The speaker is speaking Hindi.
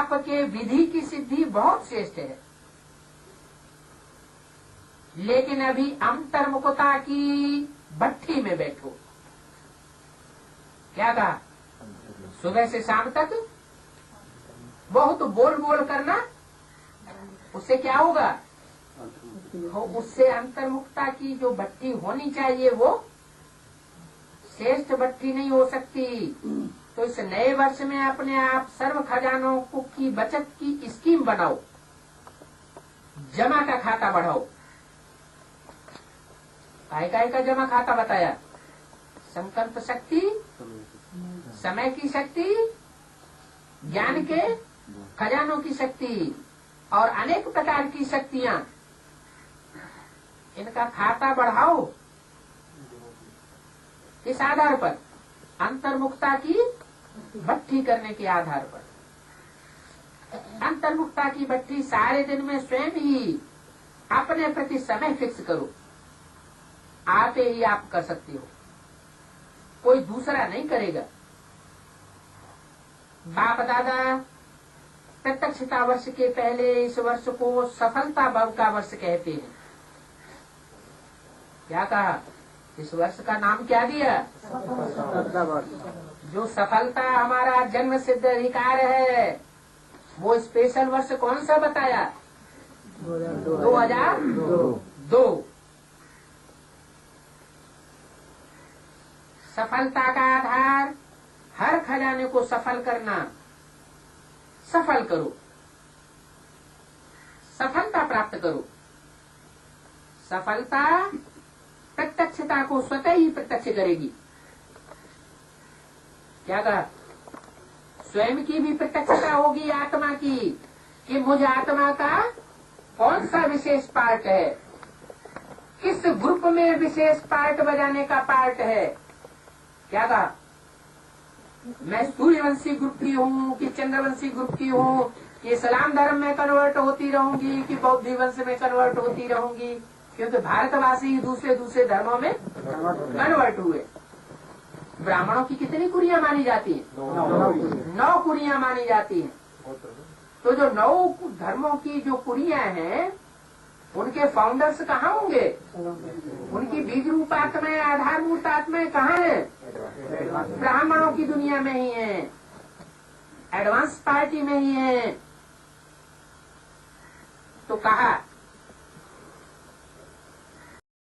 आपके विधि की सिद्धि बहुत श्रेष्ठ है, लेकिन अभी अंतर्मुखता की भट्ठी में बैठो। क्या कहा? सुबह से शाम तक बहुत बोल बोल करना, उससे क्या होगा? उससे अंतर्मुखता की जो भट्ठी होनी चाहिए वो श्रेष्ठ भट्ठी नहीं हो सकती। तो इस नए वर्ष में अपने आप सर्व खजानों की बचत की स्कीम बनाओ, जमा का खाता बढ़ाओ। काय का जमा खाता बताया? संकल्प शक्ति, समय की शक्ति, ज्ञान के खजानों की शक्ति और अनेक प्रकार की शक्तियां, इनका खाता बढ़ाओ। इस आधार पर अंतर्मुखता की भट्ठी करने के आधार पर। अंतर्मुखता की भट्ठी सारे दिन में स्वयं ही अपने प्रति समय फिक्स करो, आते ही आप कर सकते हो, कोई दूसरा नहीं करेगा। बाप दादा प्रत्यक्षता वर्ष के पहले इस वर्ष को सफलता भाव का वर्ष कहते हैं। क्या कहा? इस वर्ष का नाम क्या दिया? जो सफलता हमारा जन्म सिद्ध अधिकार है, वो स्पेशल वर्ष कौन सा बताया? 2002। सफलता का आधार हर खजाने को सफल करना। सफल करो, सफलता प्राप्त करो। सफलता प्रत्यक्षता को स्वतः ही प्रत्यक्ष करेगी। क्या कहा? स्वयं की भी प्रत्यक्षता होगी आत्मा की, कि मुझ आत्मा का कौन सा विशेष पार्ट है, किस ग्रुप में विशेष पार्ट बजाने का पार्ट है। क्या कहा? मैं सूर्यवंशी ग्रुप की हूँ कि चंद्रवंशी ग्रुप की हूँ, कि इस्लाम धर्म में कन्वर्ट होती रहूंगी कि बौद्ध वंश में कन्वर्ट होती रहूंगी, क्योंकि भारतवासी दूसरे दूसरे धर्मों में कन्वर्ट हुए। ब्राह्मणों की कितनी कुरियां मानी जाती हैं? 9 कुरियां मानी जाती हैं। तो जो 9 धर्मों की जो कुरियां हैं, उनके फाउंडर्स कहाँ होंगे? उनकी बीज रूप आत्माएं, आधारभूत आत्माएं कहाँ है? ब्राह्मणों की दुनिया में ही है, एडवांस पार्टी में ही है। तो कहा